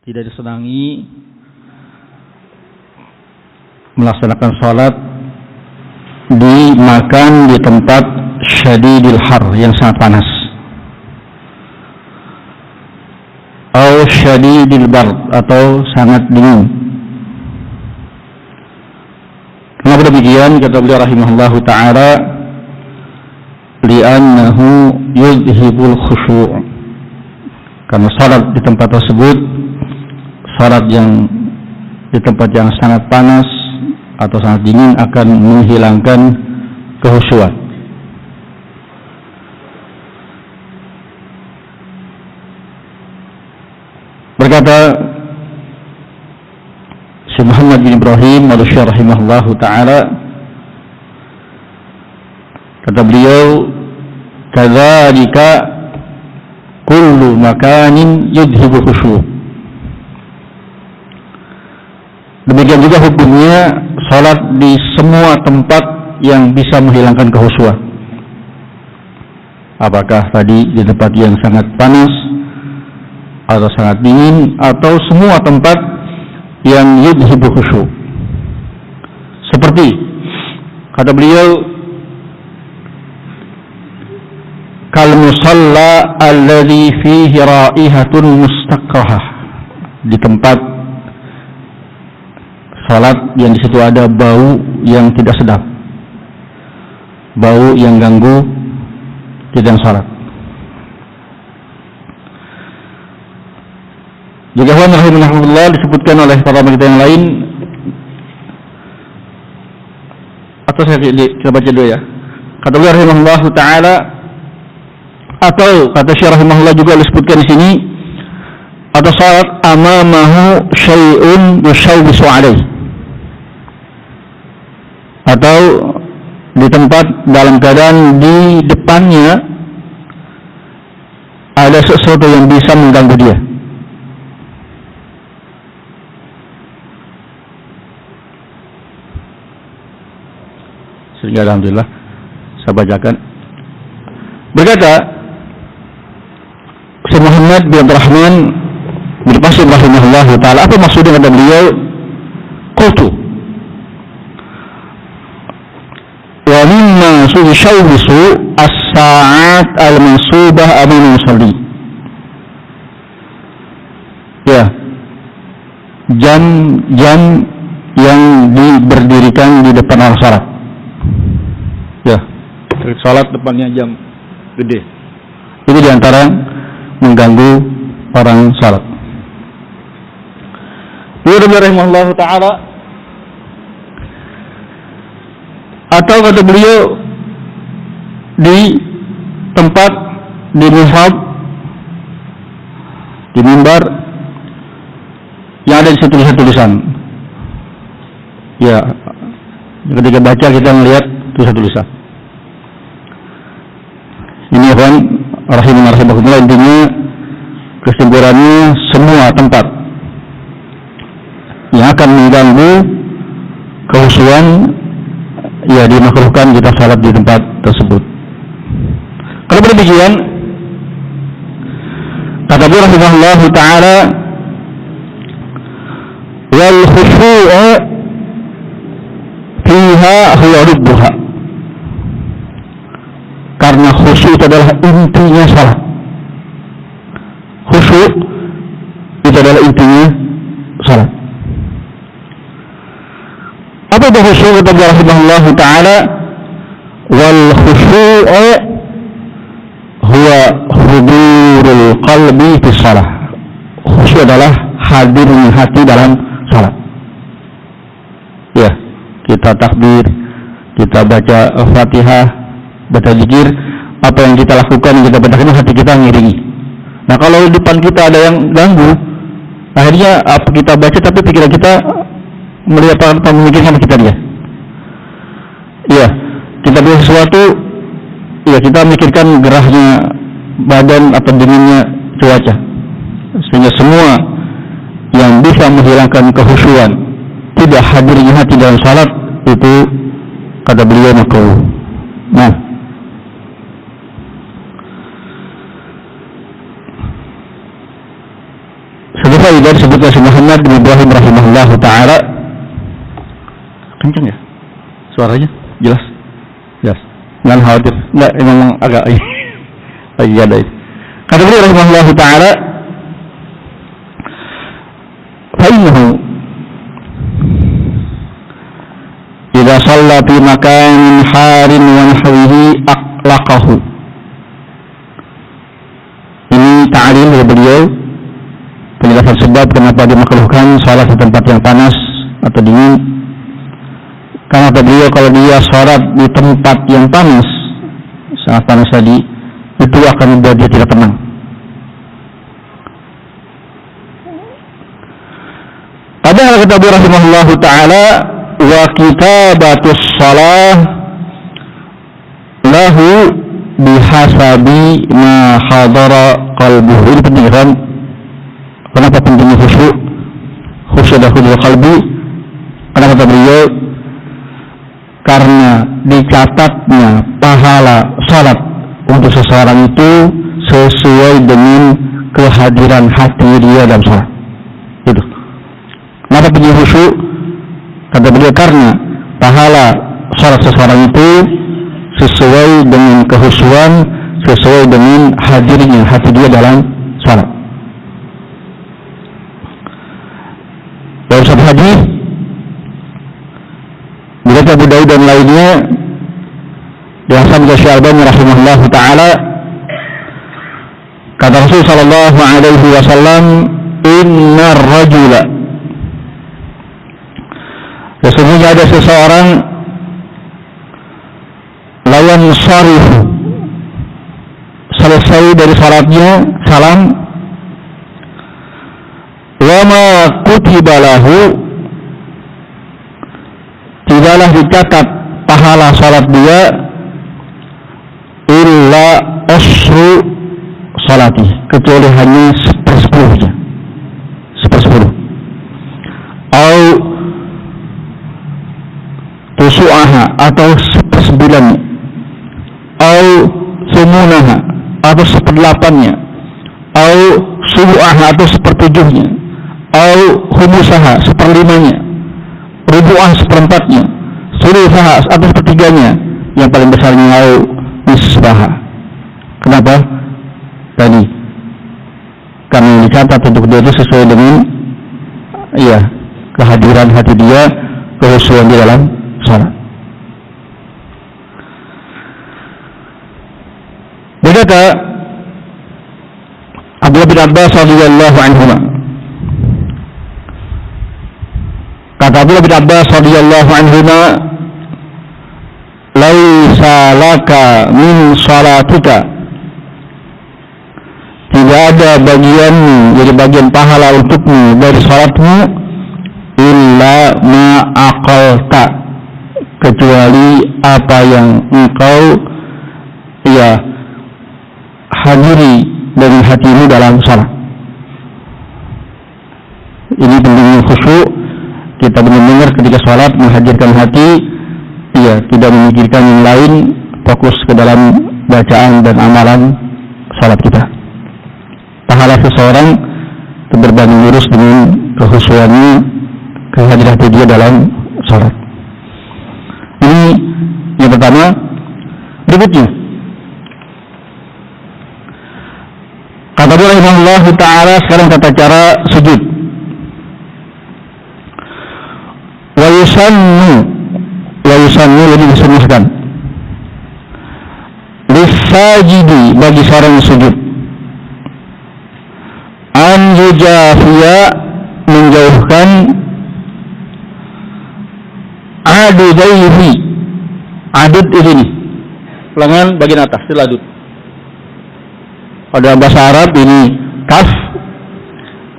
tidak disenangi melaksanakan salat di tempat syadidil har yang sangat panas atau syadidil bard atau sangat dingin. Kenapa demikian? Kata beliau rahimahullahu ta'ala, li'annahu yudhibul khusyu', karena salat di tempat tersebut, salat yang di tempat yang sangat panas atau sangat dingin akan menghilangkan kehusyuan. Berkata Syekh Muhammad bin Ibrahim Al-Syekh rahimahullahu ta'ala, kata beliau, kadzalika kullu makanin yudhibu khusyu'. Demikian juga hukumnya salat di semua tempat yang bisa menghilangkan kehusyuan. Apakah tadi di tempat yang sangat panas atau sangat dingin, atau semua tempat yang yudhibu khusyu'. Seperti kata beliau, kal musalla alladhi fihi ra'ihatun mustaqrahah, di tempat salat yang di situ ada bau yang tidak sedap, bau yang ganggu tidak salat. Juga rahimahullah disebutkan oleh para kita yang lain, atau kita baca dulu ya. Kata beliau rahimahullah ta'ala, atau kata Syekh rahimahullah juga disebutkan di sini, atau salat amamahu syai'un yushawwisu alaihi, atau di tempat dalam keadaan di depannya ada sesuatu yang bisa mengganggu dia. Sehingga alhamdulillah saya bacakan. Berkata Syekh Muhammad bin Abdurrahman bin Qasim rahimahullah ta'ala, apa maksudnya kata beliau? Qultu wa mimma yushawwisu as-sa'at al-mansubah amama musalli. Ya, jam-jam yang diberdirikan di depan orang salat. Ya, salat depannya jam gede, itu diantara mengganggu orang salat. Beliau rahimahullah ta'ala, atau kata beliau di tempat di mihrab, di mimbar yang ada di situ tulisan. Ya, ketika baca kita melihat tulisan. Ini kan rahimahullah, intinya kesimpulannya semua tempat yang akan mengganggu kehusuan, ya dimakruhkan kita salat di tempat tersebut. Kalau demikian, kata beliau rahimahullah ta'ala, wal khusyu' fiha huwa rubbuha, karena khusyuk itu adalah intinya salat. Khusyuk itu adalah intinya salat. Apa itu khusyuk? Kata beliau rahimahullah ta'ala, wal khusyu'u huwa hudurul qalbi fi shalah. Khusyuk adalah hadirnya hati dalam salat. Ya, kita takbir, kita baca Fatihah, baca zikir, apa yang kita lakukan, yang kita bacakan, hati kita ngiringi. Nah, kalau di depan kita ada yang ganggu, akhirnya apa kita baca tapi pikiran kita melihat apa memikirkan kita dia. Iya, kita buat sesuatu, ya kita mikirkan gerahnya badan atau dinginnya cuaca. Sehingga semua yang bisa menghilangkan kehusyuan, tidak hadirnya hati dalam salat, itu kata beliau makruh. Nah, disebutkan si Muhammad bin Ibrahim rahimahullahu ta'ala. Kencang ya suaranya? Jelas? Jelas. Jangan khawatir. Enggak, memang agak lagi ada itu. Kata beliau rahimahullahu ta'ala, fa'innahu idza shalla fi makanin harin wa nahwihi aqlaqahu. Ini ta'lil dari beliau, penjelasan sebab kenapa dimakruhkan salat di tempat yang panas atau dingin. Karena kata beliau, kalau dia salat di tempat yang panas, sangat panas tadi, itu akan membuat dia tidak tenang. Padahal kata beliau rahimahullahu ta'ala, wa kitabatus shalah lahu bihasabi ma hadara qalbuhu. Ini penting kan? Kenapa pentingnya khusyuk? Khusyuk dan khusyuk qalbi. Kenapa kata beliau? Karena dicatatnya pahala salat untuk seseorang itu sesuai dengan kehadiran hati dia dalam salat. Itu. Kenapa pentingnya khusyuk? Kata beliau, karena pahala salat seseorang itu sesuai dengan kehusuan, sesuai dengan hadirnya hati dia dalam salat. Dalam satu hadis diriwayatkan Abu Daud dan lainnya dihasankan Syekh Albani rahimahullahu taala, kata Rasul sallallahu alaihi wasallam, innar rajula, sesungguhnya ada seseorang, lawan syarif, selesai dari salatnya salam, wa ma kutiba lahu, tidaklah dicatat pahala salat dia, illa asru salati, kecuali hanya 1/10-nya, 1/10, au tusu'aha, atau 1/9-nya, au sumunaha, atau 1/8-nya, au subu'aha, atau 1/7-nya, au humusaha, 1/5-nya, rubu'ah 1/4-nya, sulusaha, atau 1/3-nya, yang paling besarnya au nisbaha. Kenapa? Tadi karena dicatat untuk dia itu sesuai dengan kehadiran hati dia, kehusuan di dalam salat. Berkata Abdullah bin Abbas radhiyallahu anhu, kata Abdullah bin Abbas radhiyallahu anhu, laisa laka min salatika, tidak ada bagianmu, jadi bagian pahala untukmu dari salatmu, illa ma aqalta, kecuali apa yang engkau hadiri dengan hatimu dalam salat. Ini pentingnya khusyuk. Kita benar-benar ketika salat menghadirkan hati, tidak memikirkan yang lain, fokus ke dalam bacaan dan amalan salat kita. Pahala seseorang berbanding lurus dengan kekhusyuannya, kehadiran hati dia dalam salat. Ini yang pertama. Berikutnya, kata beliau rahimahullahu ta'ala, sekarang tata cara sujud. Wa yusannu lebih disunahkan lisajidi, bagi seorang yang sujud, an yujafiya, menjauhkan, adudaihi, adud ini lengan bagian atas, itu adud. Pada bahasa Arab ini kaf,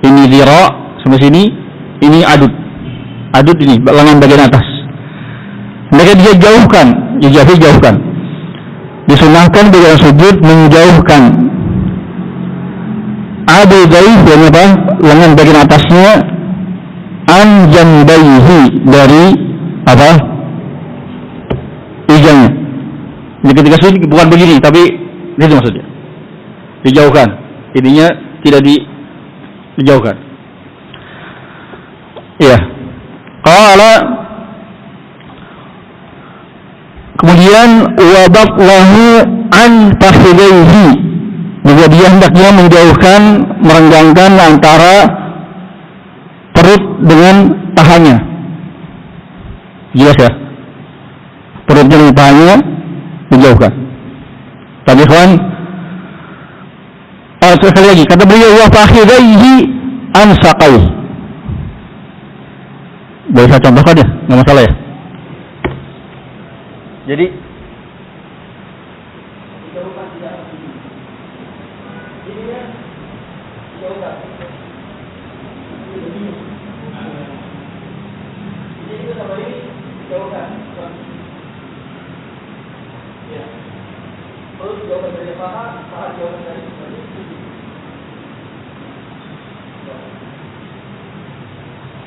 ini dhira sampai sini, ini adud. Adud ini lengan bagian atas. Mereka dia jauhkan, jauhkan. Disunahkan bila sujud menjauhkan adudaihi, yang apa? Lengan bagian atasnya, an jambaihi, dari apa? Ijanya. Jadi ketika sujud bukan begini, tapi itu maksudnya. Dijauhkan, ininya tidak dijauhkan. Ya. Qala, kemudian wabatlahu an fakhidaihi, juga dia hendaknya menjauhkan, merenggangkan antara perut dengan pahanya. Jelas ya? Perutnya dengan pahanya dijauhkan. Tadi kawan, sekali lagi kata beliau wa fakhidaihi an saqaihi. Boleh saya contohkan ya? Nggak masalah ya? Jadi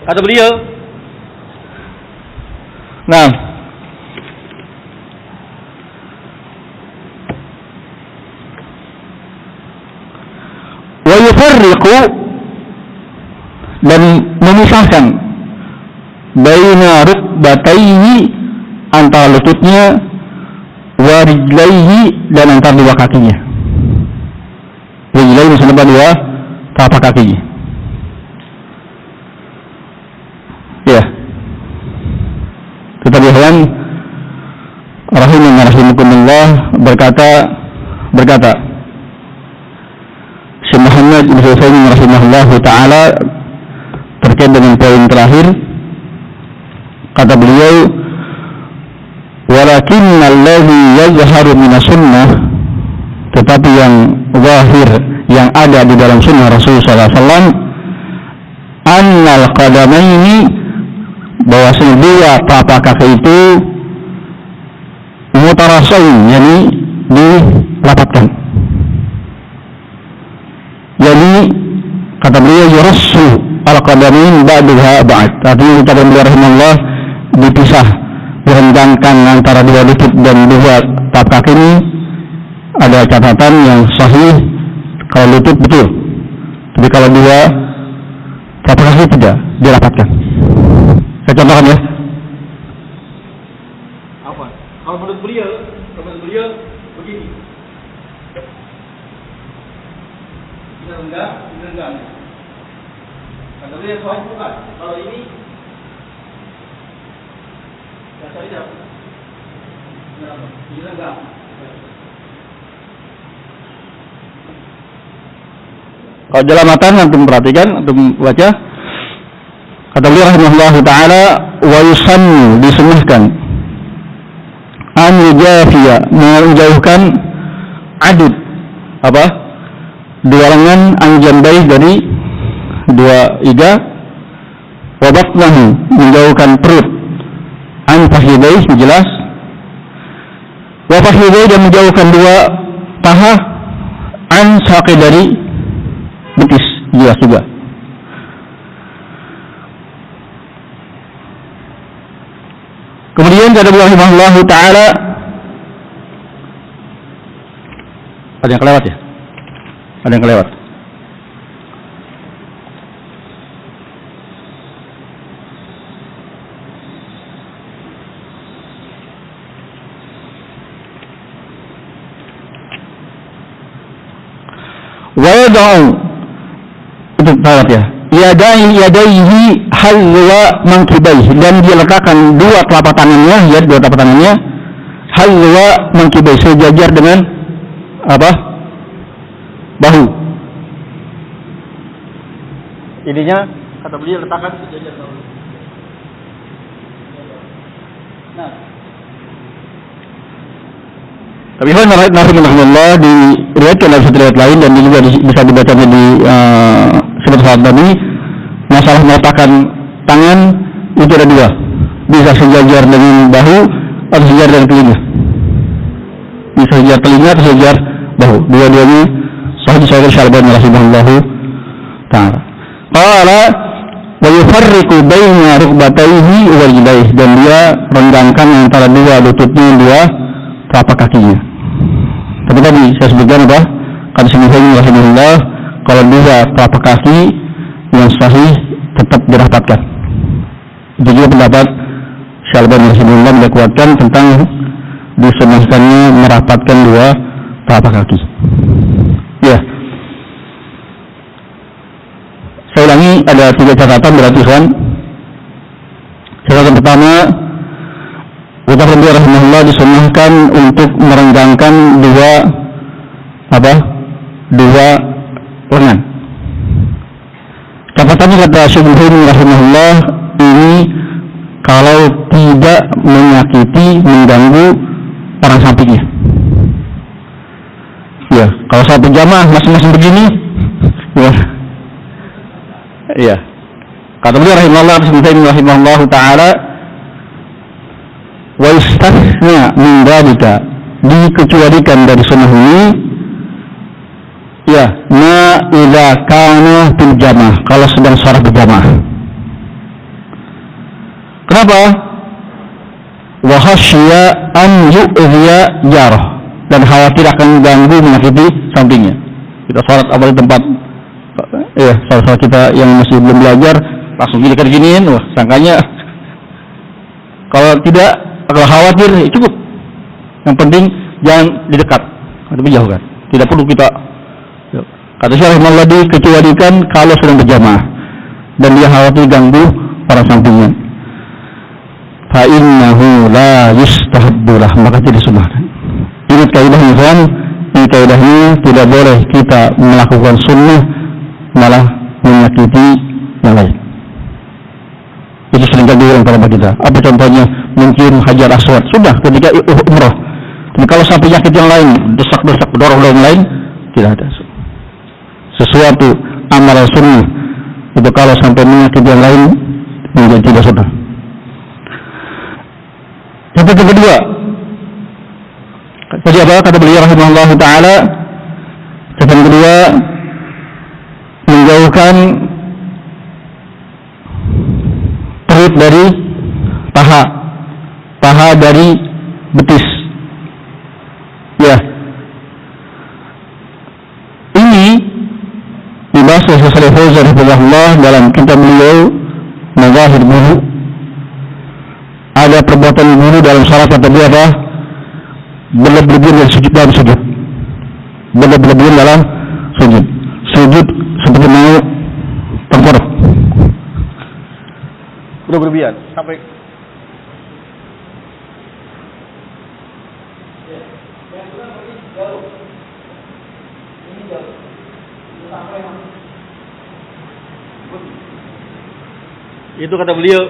kata beliau, nah, wa yufarriqu, dan memisahkan baina rukbatayhi, antara lututnya, wa rijlaihi, dan antara dua kakinya. Rijlaihi maksudnya dua telapak kakinya. Ya. Tetapi hewan rahimakumullah berkata Syekh Muhammad bin Utsaimin rahimahullah taala terkait dengan poin terakhir, kata beliau, walakinna alladhi yazharu minas sunnah, tetapi yang zahir, yang ada di dalam sunnah Rasulullah sallallahu alaihi wasallam, annal qadamaini, bahwasanya dua telapak kaki itu mutarasain, yakni dilapatkan. Jadi kata beliau yurassu al-qadamin ba'daha ba'd. Artinya kata beliau rahimahullah, dipisah, direnggangkan antara dua lutut dan dua telapak kaki ini. Ada catatan yang sahih kalau lutut betul, tapi kalau dua telapak kaki tidak dirapatkan. Saya contohkan ya. Apa? Kalau menurut beliau begini. Ini renggang. Kata beliau soal bukan. Kalau ini dasarnya apa? Ini renggang. Kalau dalam matan antum perhatikan, antum baca. Kata beliau rahimahullah ta'ala, wa yusannu, disunnahkan, an yujafiya, menjauhkan adud, apa? Dua lengan, an jambai, dari dua iga, wa batnahu, menjauhkan perut, an fakhidai, jelas, wa fakhidai, dan menjauhkan dua paha, an saqi, dari betis, jelas juga. Kemudian kata beliau rahimahullah ta'ala, ada yang kelewat ya? Ada yang kelewat. Wa yada'u, itu kelewat ya. Yadaihi halwa mankibaihi, dan dia letakkan dua telapak tangannya, ya, dua telapak tangannya, halwa mankibaihi, sejajar dengan apa? Bahu. Ininya kata beliau letakkan sejajar bahu. Nah, tapi rahimahullah diriwayatkan dari satu riwayat lain, dan juga bisa dibacanya di Sifat Salat Nabi, masalah meletakkan tangan itu ada dua, bisa sejajar dengan bahu atau sejajar dengan telinga, bisa sejajar telinga atau sejajar bahu, dua-duanya sahih disahihkan Syalbani rahimahullahu ta'ala. Qala wa yufarriqu baina rukbatayhi wa rijlaihi, dan dia renggangkan antara dua lututnya, dua telapak kakinya. Tapi tadi saya sebutkan apa? Kata Syekh Muhammad rahimahullah, kalau dua telapak kaki yang sahih tetap dirapatkan. Itu juga pendapat Syalbani rahimahullah dikuatkan tentang disunahkannya merapatkan dua telapak kaki. Ya. Saya ulangi, ada 3 catatan berarti kan. Catatan pertama, ucapan beliau rahimahullah disunahkan untuk merenggangkan dua lengan. Catatannya kata Syekh rahimahullah, ini kalau tidak menyakiti, mengganggu orang sampingnya. Ya, kalau satu jamaah masing-masing begini, ya. Iya. Kata beliau rahimahullah rahimahullah taala, wa istathna min dzalika, dikecualikan dari sunnah ini, ya, ma idza kana fil jamaah, kalau sedang salat berjamaah. Kenapa? Wa khasya an yu'dhiya jarah, dan khawatir akan ganggu menyakiti sampingnya. Kita salat apa di tempat, ya, salat kita yang masih belum belajar langsung giniin, wah sangkanya kalau tidak, kalau khawatir ya cukup. Yang penting jangan di dekat, tapi jauhkan. Tidak perlu kita, kata Syekh rahimahullah, dikecualikan kalau sedang berjamaah dan dia khawatir ganggu orang sampingnya. Fa innahu la yustahabbulah, maka tidak disunahkan. Ingat kaidahnya kan, ini kaidahnya tidak boleh kita melakukan sunnah malah menyakiti yang lain. Itu sering diulang pada kita. Apa contohnya? Mungkin Hajar Aswad, sudah ketika umrah. Tapi kalau sampai nyakit yang lain, desak-desak, dorong-dorong lain, tidak ada. Sesuatu amalan sunnah itu kalau sampai menyakiti yang lain menjadi tidak sunnah. Yang kedua, tadi apa kata beliau rahimahullah taala? Yang kedua, menjauhkan perut dari paha dari betis. Ya. Ini dibahas oleh Syekh Fauzan rahimahullah dalam kitab beliau Mazahir Guru. Ada perbuatan guru dalam salat kata beliau apa? Berlebihan dalam sujud, berlebihan dalam sujud seperti mau tengkorak. Udah berlebihan sampai itu kata beliau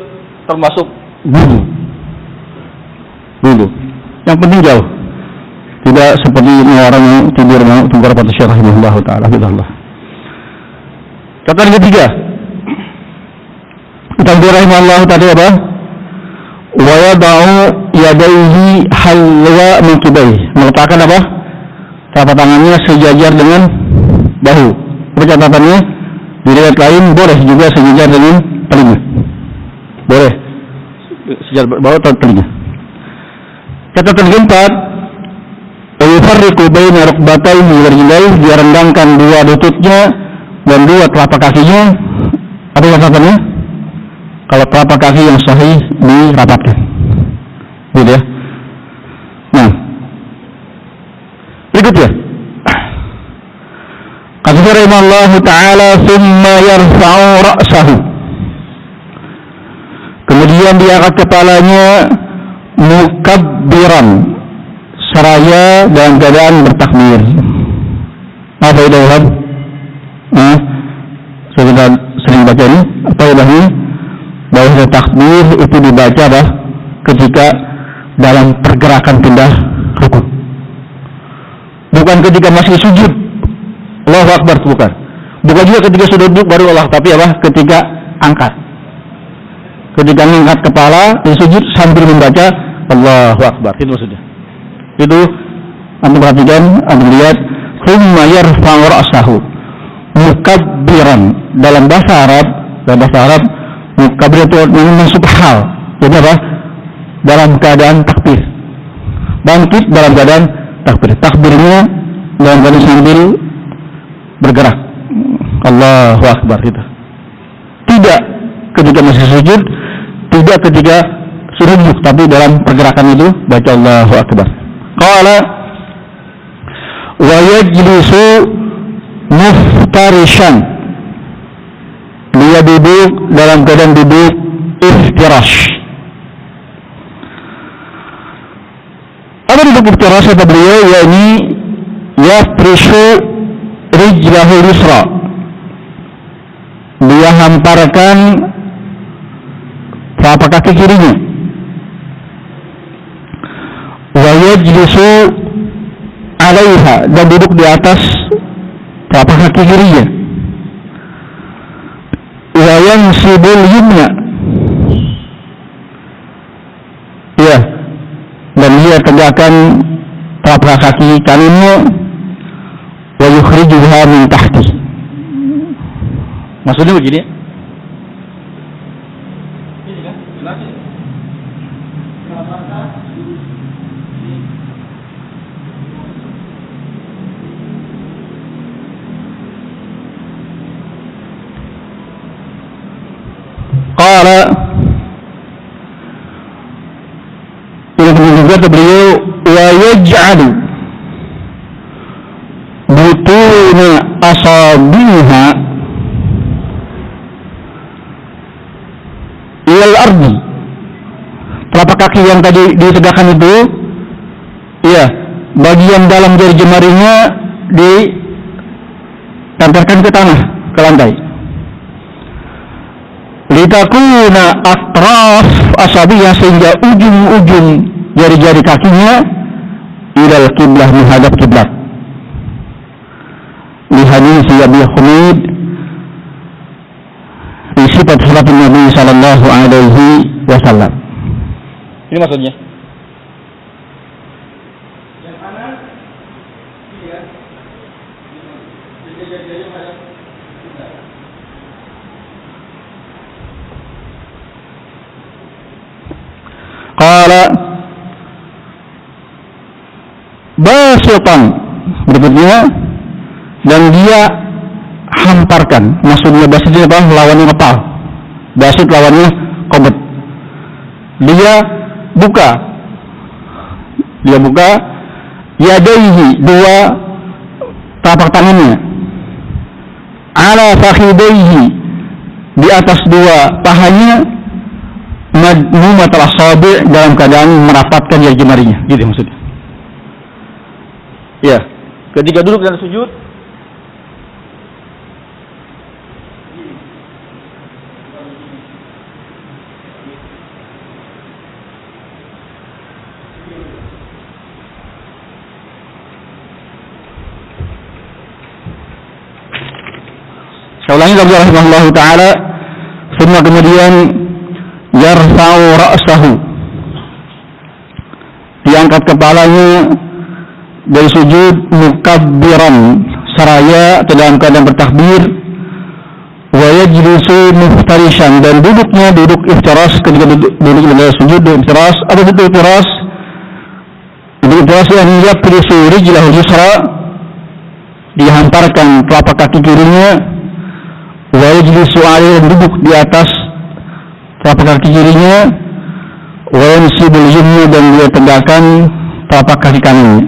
termasuk dulu. Yang penting jauh. Tidak seperti ini orang yang tidur mau tengkorak pada Syekh rahimahullah taala. Catatan ketiga, kata beliau rahimahullah tadi apa? Wa yada'u yadayhi halwa mankibayhi, meletakkan apa? Telapak tangannya sejajar dengan bahu. Catatannya di riwayat lain boleh juga sejajar dengan telinga. Boleh sejajar bahu atau telinga. Catatan keempat, yufarriqu baina rukbatayhi wa rijlaihi, dia rendangkan dua lututnya dan dua telapak kakinya. Apa catatannya? Kalau telapak kaki yang sahih dirapatkan. Gitu ya. Nah, berikutnya. Kata rahimahullah taala, "Tsumma yarfa'u ra'sahu." Kemudian dia angkat kepalanya mukabbiran, seraya dalam keadaan bertakbir. Apa itu kan? Kita sering baca ini. Apa itu? Bahwa takbir itu dibaca ketika dalam pergerakan pindah rukuk. Bukan ketika masih sujud. Allahu Akbar, bukan. Bukan juga ketika sudah duduk baru Allah, tapi ketika angkat. Ketika mengangkat kepala di sujud sambil membaca Allahu Akbar, itu maksudnya. Itu anda perhatikan, anda lihat, "Tsumma yarfa'u ra'sahu mukabbiran." Dalam bahasa Arab mukabbir itu maksud hal. Jadi apa? Dalam keadaan takbir. Bangkit dalam keadaan takbir. Takbirnya dalam keadaan sambil bergerak. Allahu Akbar itu. Tidak ketika masih sujud, Tidak ketika sudah duduk, tapi dalam pergerakan itu baca Allahu Akbar. Qala wa yajlisu muftarishan. Dia duduk dalam keadaan duduk iftirash. Apa duduk iftirash kata beliau? Yakni yafrishu rijlahu yusra. Dia hamparkan telapak kaki kirinya. Wa yajlisu alaiha, dan duduk di atas telapak kaki kirinya. Wa yansibul yumna, ya, dan dia tegakkan telapak kaki kanannya. Wa yukhrijuha min tahti. Maksudnya begini, Ini kan, jelasin. qala, ini juga beliau wa yaj'alu butuna asabiha ilal ardi. Telapak kaki yang tadi ditegakkan itu, ya, bagian dalam jari jemarinya ditamparkan ke tanah, ke lantai. Litakuna atraf asabiha, sehingga ujung-ujung jari-jari kakinya ilal kiblah, menghadap kiblat. Li hadits Abi Humaid di sifat salat Nabi sallallahu alaihi wasallam. Ini maksudnya. Yang kanan, ini kan. Jadi ada. Qala basitan, berikutnya, dan dia hamparkan. Maksudnya basit itu apa? Lawannya kepal. Basit lawannya qabd. Dia buka yadaihi, dua telapak tangannya, ala fakhidaihi, di atas dua pahanya, madmumatal asabi', dalam keadaan merapatkan jari jemarinya, gitu maksudnya. Ya, ketika duduk dan sujud, saya ulangi lagi rahimahullahu ta'ala. Semua kemudian yarfa'u ra'sahu, diangkat kepalanya dari sujud, mukabbiran, seraya dalam keadaan bertakbir. Wa yajlisu muftarishan, dan duduknya duduk iftiras. Ketika duduk dalam sujud, duduk iftiras. Apa duduk iftiras? Duduk iftiras yang yafrisu rijlahu yusra, dihantarkan telapak kaki kirinya. Wa yajlisu alaihi, duduk di atas telapak kaki kirinya. Wa yansibul yumna, dan dia tegakkan telapak kaki kanannya.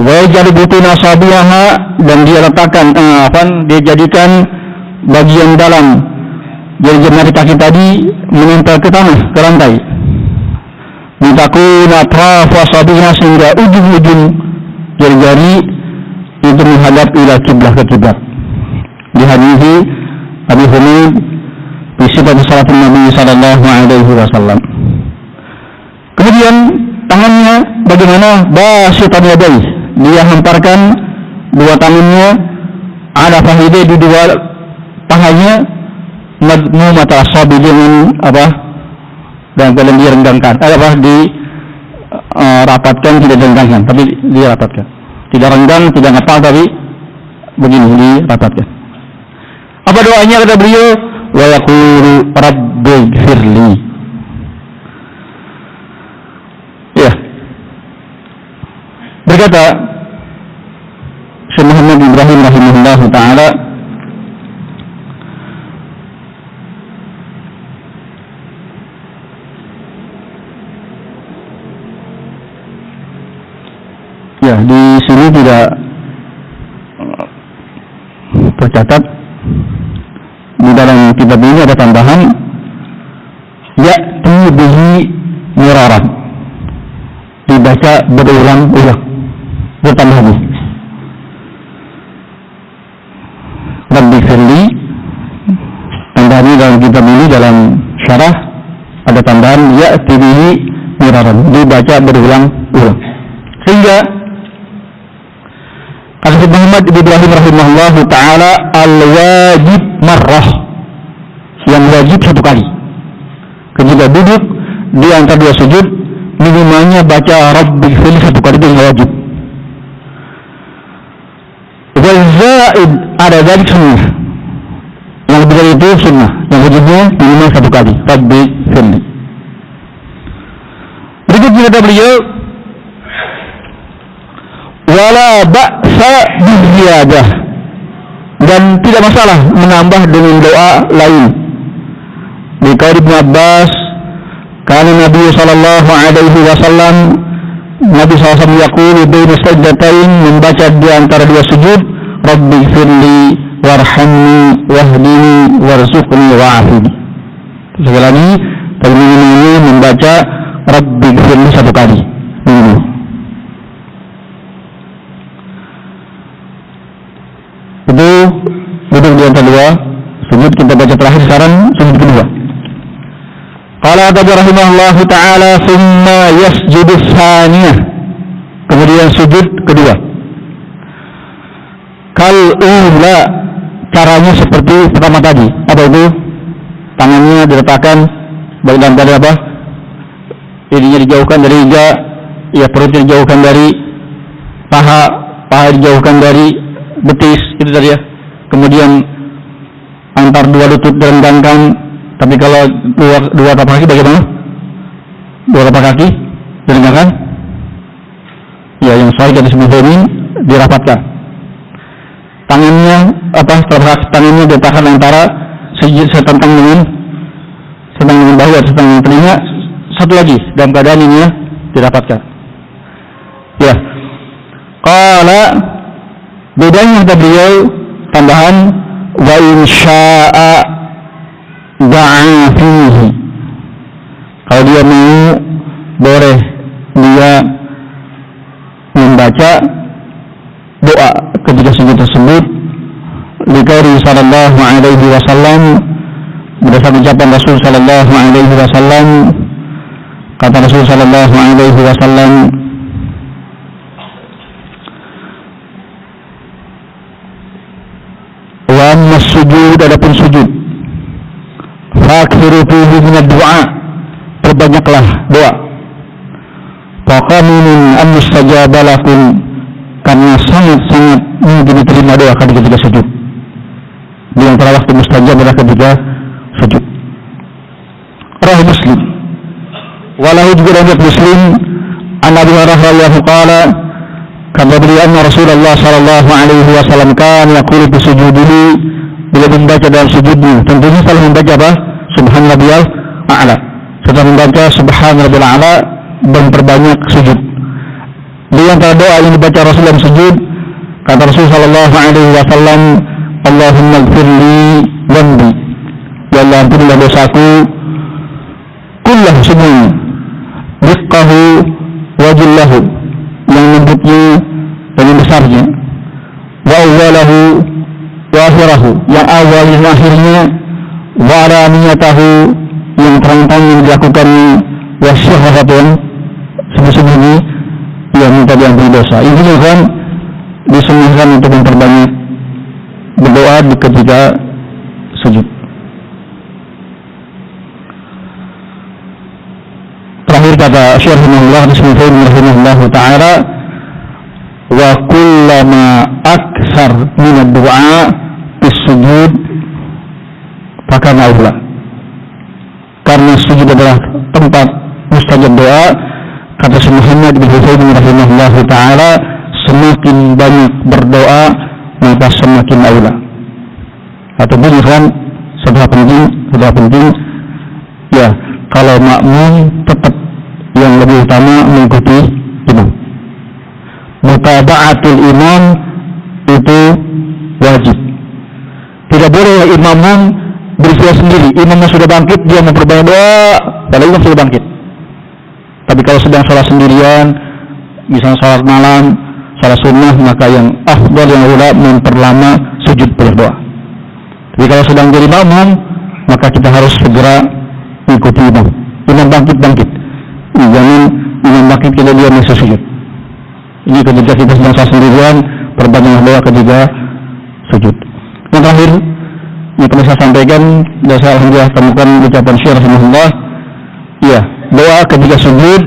Wa yaj'alu butuna asabiha, dan dia letakkan dia jadikan bagian dalam jari jemari kaki tadi menempel ke tanah, ke lantai. Litakuna atraf asabiha, sehingga ujung-ujung jari-jari itu menghadap ila kiblah, ke kiblat. Di hadis Abi Humaid di sifat salat Nabi sallallahu alaihi wasallam. Kemudian tangannya bagaimana? Basitan yadayhi, dia hantarkan dua tangannya ala fahidai, di dua pahanya, madmumatal asabi, dengan apa? Dan dalam dia renggangkan, rapatkan, tidak renggangkan, tapi dia rapatkan. Tidak renggang, tidak ngepal, tapi begini, dirapatkan. Apa doanya kata beliau? Wa yaqulu rabbighfirli. Ya. Berkata Syekh Muhammad Ibrahim rahimahullahu taala, Ya, di sini tidak tercatat. Di dalam kitab ini ada tambahan ya'ti bihi miraran, dibaca berulang-ulang, bertambah lagi. Rabbi firli, tambahannya dalam kitab ini, dalam syarah ada tambahan ya'ti bihi miraran, dibaca berulang-ulang. Sehingga Al-Habib Muhammad bin Ibrahim rahimahullah ta'ala al-wajib marrah, yang wajib satu kali ketika duduk di antara dua sujud, minimalnya baca Rabbil Fili satu kali, itu yang wajib. Wal zaid ada dari sunnah, yang lebih dari itu sunnah, yang wajibnya minimal satu kali Rabbil Fili. Berikut kata beliau, wala ba'sa biziyadah, dan tidak masalah menambah dengan doa lain. Dikau Ibnu Abbas, kana Nabi sallallahu alaihi wasallam, Nabi SAW yaqulu baina sajdatain, membaca di antara dua sujud, Rabbi firli warhamni wahdini warzuqni wa'afini. Sekali lagi, tadi ini membaca Rabbi firli satu kali. Ini. Itu duduk di antara dua sujud. Kita baca terakhir sekarang sujud kedua. Qala rahimahullah ta'ala thumma yasjudu tsaniyah, kemudian sujud kedua. Kal ula, caranya seperti pertama tadi. Apa itu? Tangannya diletakkan baik dalam tadi apa? Ininya dijauhkan dari iga, ya perutnya dijauhkan dari paha dijauhkan dari betis, itu tadi ya. Kemudian antar dua lutut direnggangkan, tapi kalau dua tapak kaki bagaimana? Dua tapak kaki direnggangkan? Ya, yang sahih dari sebelum dirapatkan. Tangannya tangannya diletakkan antara setentang dengan bahu atau setentang dengan telinga. Satu lagi dalam keadaan ini ya, dirapatkan. Ya. Qala, bedanya kata beliau tambahan wa insya'a da'a fihi, kalau dia mau boleh dia membaca doa ketika sujud tersebut. Dikairi sallallahu alaihi wasallam, berdasarkan ucapan Rasul sallallahu alaihi wasallam, kata Rasul sallallahu alaihi wasallam, wa amma sujud, adapun sujud, fakthiru fihi minad du'a, perbanyaklah doa. Faqaminun an mustajaba lakum, karena sangat-sangat mungkin diterima doa ketika sujud. Di antara waktu mustajab adalah ketika sujud. Rawi Muslim, walahu juga riwayat Muslim, an Abi Hurairah radhiyallahu qala, kata beliau anna Rasulullah sallallahu alaihi wasallam kan yaqulu bi sujudihi, bila membaca dalam sujudnya, tentunya setelah membaca apa? Subhanallahil a'la. Setelah membaca Subhanallahil a'la dan perbanyak sujud. Di antara doa yang dibaca Rasul dalam sujud, kata Rasul sallallahu alaihi wasallam, Allahumma ighfirli dhanbi, ya Allah ampunilah dosaku, kullahu semuanya, rizqahu wa jillahu, yang lembutnya dan yang besarnya, wa awwalahu wa akhirahu, yang awal dan akhirnya, wa alaniyatahu, yang terang-terang yang dilakukannya, wa syahwatun, sembunyi-sembunyi, yang minta diampuni dosa. Ini kan disunahkan untuk memperbanyak berdoa di ketika sujud. Terakhir kata Syekh rahimahullah ta'ala, wa kullama aktsar min ad-du'a bis sujud fakana aula, karena sujud adalah tempat mustajab doa, kata Syekh Muhammad bin Utsaimin rahimahullah ta'ala, semakin banyak berdoa maka semakin aula. Atau bukan seberapa penting ya, kalau makmum tetap yang lebih utama mengikuti imam. Maka mutaba'atul imam itu wajib. Tidak boleh imam beristighfar sendiri. Imamnya sudah bangkit, dia memperbanyak doa, padahal imam sudah bangkit. Tapi kalau sedang sholat sendirian, misalnya sholat malam, sholat sunnah, maka yang afdal, yang ula, memperlama sujud berdoa. Tapi kalau sedang jadi makmum, maka kita harus segera ikuti imam. Imam bangkit. Jangan imam bangkit kita dia masih sujud. Ini ketika kita sedang sholat sendirian, perbanyak doa ketika sujud. Yang terakhir yang perlu saya sampaikan, dan saya alhamdulillah temukan ucapan Syekh rahimahullah, iya, doa ketika sujud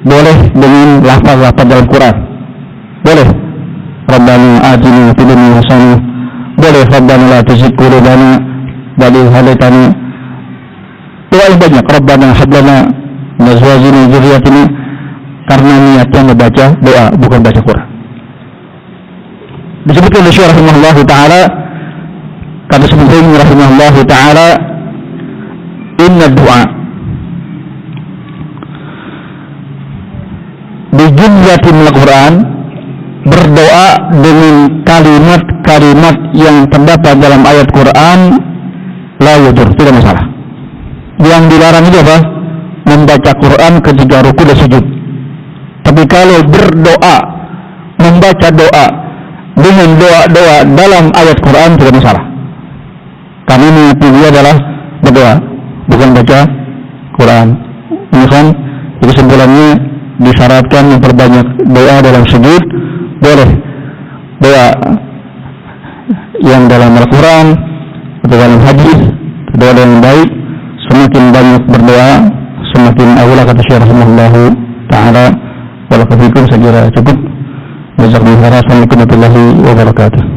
boleh dengan lafaz-lafaz dalam Quran. Boleh Rabbana atina fid dunya hasanah, boleh Rabbana la tuzigh qulubana ba'da idh hadaytana. Doa yang banyak, Rabbana hab lana min azwajina wa dzurriyyatina, karena niatnya membaca doa, bukan baca Quran. Disebutkan oleh Syekh rahimahullah taala, kata sebelum rahimahullah taala, inna du'a bijumlatin al-Quran, berdoa dengan kalimat-kalimat yang terdapat dalam ayat Quran, la yadur, tidak masalah. Yang dilarang itu apa? Membaca Quran ketika ruku dan sujud. Tapi kalau berdoa, membaca doa dengan doa-doa dalam ayat Quran, tidak masalah. Karena niat dia adalah berdoa, bukan baca Quran. Ini kan kesimpulannya disyaratkan memperbanyak doa dalam sujud. Boleh doa yang dalam Al-Quran atau dalam hadis, doa yang baik. Semakin banyak berdoa, semakin awla, kata Syekh rahimahullah taala. Walaupun saya kira cukup. Jazakumullah khairan. Assalamualaikum warahmatullahi wabarakatuh.